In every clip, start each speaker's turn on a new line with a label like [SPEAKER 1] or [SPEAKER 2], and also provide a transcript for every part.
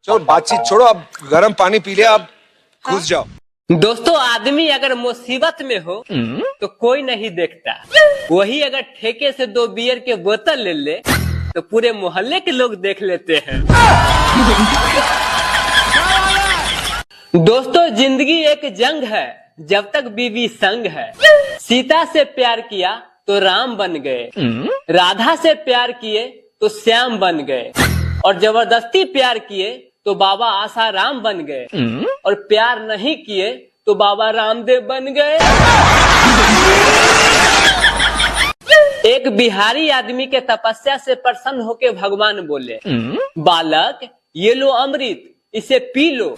[SPEAKER 1] चलो बातचीत छोड़ो, अब गर्म पानी पी लिया, अब घुस जाओ।
[SPEAKER 2] दोस्तों, आदमी अगर मुसीबत में हो तो कोई नहीं देखता, वही अगर ठेके से 2 बियर के बोतल ले ले तो पूरे मोहल्ले के लोग देख लेते हैं। दोस्तों, जिंदगी एक जंग है, जब तक बीवी संग है। सीता से प्यार किया तो राम बन गए, राधा से प्यार किए तो श्याम बन गए, और जबरदस्ती प्यार किए तो बाबा आसाराम बन गए, और प्यार नहीं किए तो बाबा रामदेव बन गए। एक बिहारी आदमी के तपस्या से प्रसन्न होकर भगवान बोले, बालक ये लो अमृत, इसे पी लो।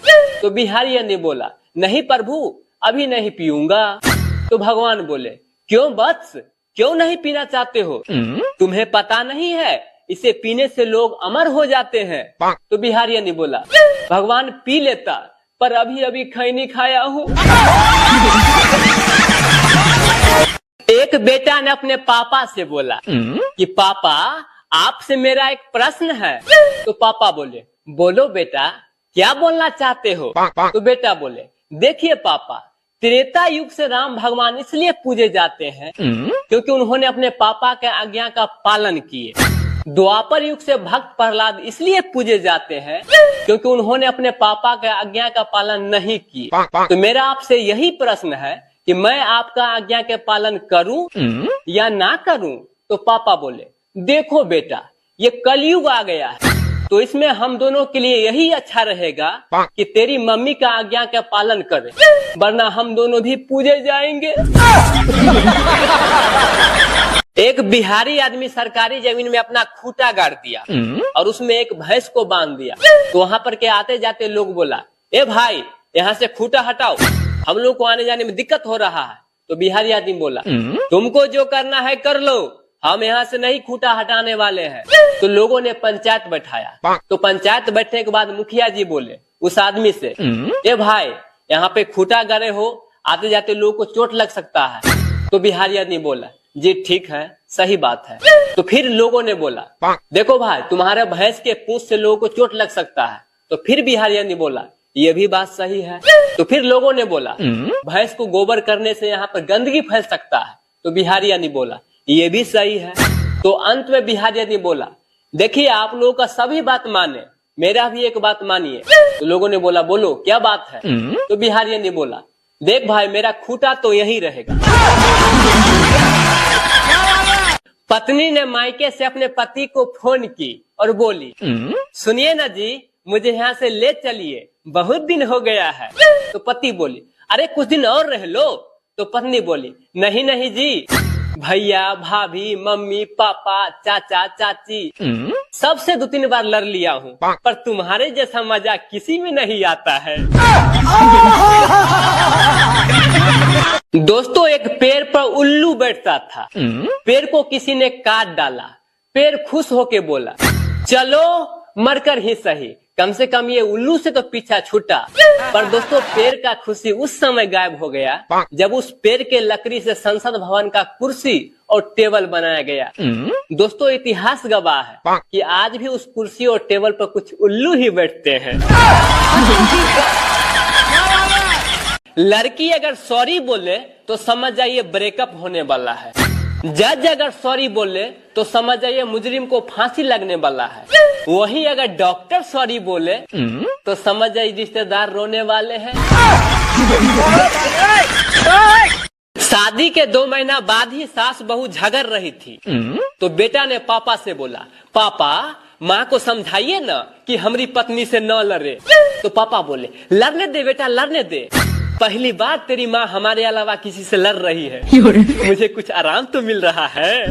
[SPEAKER 2] तो बिहारी ने बोला, नहीं प्रभु, अभी नहीं पीऊंगा। तो भगवान बोले, क्यों वत्स, क्यों नहीं पीना चाहते हो? तुम्हें पता नहीं है, इसे पीने से लोग अमर हो जाते हैं। तो बिहारी ने बोला, भगवान पी लेता, पर अभी अभी खैनी खाया हूँ। एक बेटा ने अपने पापा से बोला कि पापा, आपसे मेरा एक प्रश्न है। तो पापा बोले, बोलो बेटा, क्या बोलना चाहते हो? तो बेटा बोले, देखिए पापा, त्रेता युग से राम भगवान इसलिए पूजे जाते हैं क्योंकि उन्होंने अपने पापा के आज्ञा का पालन किए। द्वापर युग से भक्त प्रहलाद इसलिए पूजे जाते हैं क्योंकि उन्होंने अपने पापा के आज्ञा का पालन नहीं किए। तो मेरा आपसे यही प्रश्न है कि मैं आपका आज्ञा के पालन करूं या ना करूं? तो पापा बोले, देखो बेटा, ये कलयुग आ गया है, तो इसमें हम दोनों के लिए यही अच्छा रहेगा कि तेरी मम्मी का आज्ञा का पालन करे, वरना हम दोनों भी पूजे जाएंगे। एक बिहारी आदमी सरकारी जमीन में अपना खूंटा गाड़ दिया और उसमें एक भैंस को बांध दिया। तो वहां पर के आते जाते लोग बोला, ए भाई, यहाँ से खूंटा हटाओ, हम लोग को आने जाने में दिक्कत हो रहा है। तो बिहारी आदमी बोला, तुमको जो करना है कर लो, हम यहाँ से नहीं खूंटा हटाने वाले हैं। तो लोगों ने पंचायत बैठाया। तो पंचायत बैठने के बाद मुखिया जी बोले उस आदमी से, ए भाई, यहाँ पे खूंटा गाड़े हो, आते जाते लोगों को चोट लग सकता है। तो बिहारी आदमी बोला, जी ठीक है, सही बात है। तो फिर लोगों ने बोला, देखो भाई, तुम्हारे भैंस के पूंछ से लोगों को चोट लग सकता है। तो फिर बिहारी आदमी बोला, ये भी बात सही है। तो फिर लोगों ने बोला, भैंस को गोबर करने से यहाँ पर गंदगी फैल सकता है। तो बिहारी आदमी बोला, ये भी सही है। तो अंत में बिहारी आदमी बोला, देखिए, आप लोगों का सभी बात माने, मेरा भी एक बात मानिए। तो लोगों ने बोला, बोलो क्या बात है? तो बिहारी ने बोला, देख भाई, मेरा खूंटा तो यही रहेगा। पत्नी ने मायके से अपने पति को फोन की और बोली, सुनिए ना जी, मुझे यहाँ से ले चलिए, बहुत दिन हो गया है। तो पति बोली, अरे कुछ दिन और रह लो। तो पत्नी बोली, नहीं नहीं जी, भैया, भाभी, मम्मी, पापा, चाचा, चाची, सबसे 2-3 बार लड़ लिया हूँ, पर तुम्हारे जैसा मजा किसी में नहीं आता है। दोस्तों, एक पेड़ पर उल्लू बैठता था। पेड़ को किसी ने काट डाला। पेड़ खुश होके बोला, चलो मरकर ही सही, कम से कम ये उल्लू से तो पीछा छूटा। पर दोस्तों, पेड़ का खुशी उस समय गायब हो गया जब उस पेड़ के लकड़ी से संसद भवन का कुर्सी और टेबल बनाया गया। दोस्तों, इतिहास गवाह है कि आज भी उस कुर्सी और टेबल पर कुछ उल्लू ही बैठते हैं। लड़की अगर सॉरी बोले तो समझ जाइए ब्रेकअप होने वाला है। जज अगर सॉरी बोले तो समझ जाइए मुजरिम को फांसी लगने वाला है। वहीं अगर डॉक्टर सॉरी बोले तो समझ जाइए रिश्तेदार रोने वाले हैं। शादी के 2 महीना बाद ही सास बहू झगड़ रही थी। तो बेटा ने पापा से बोला, पापा, माँ को समझाइए ना कि हमारी पत्नी से न लड़े। तो पापा बोले, लड़ने दे बेटा, लड़ने दे, पहली बार तेरी माँ हमारे अलावा किसी से लड़ रही है, मुझे कुछ आराम तो मिल रहा है।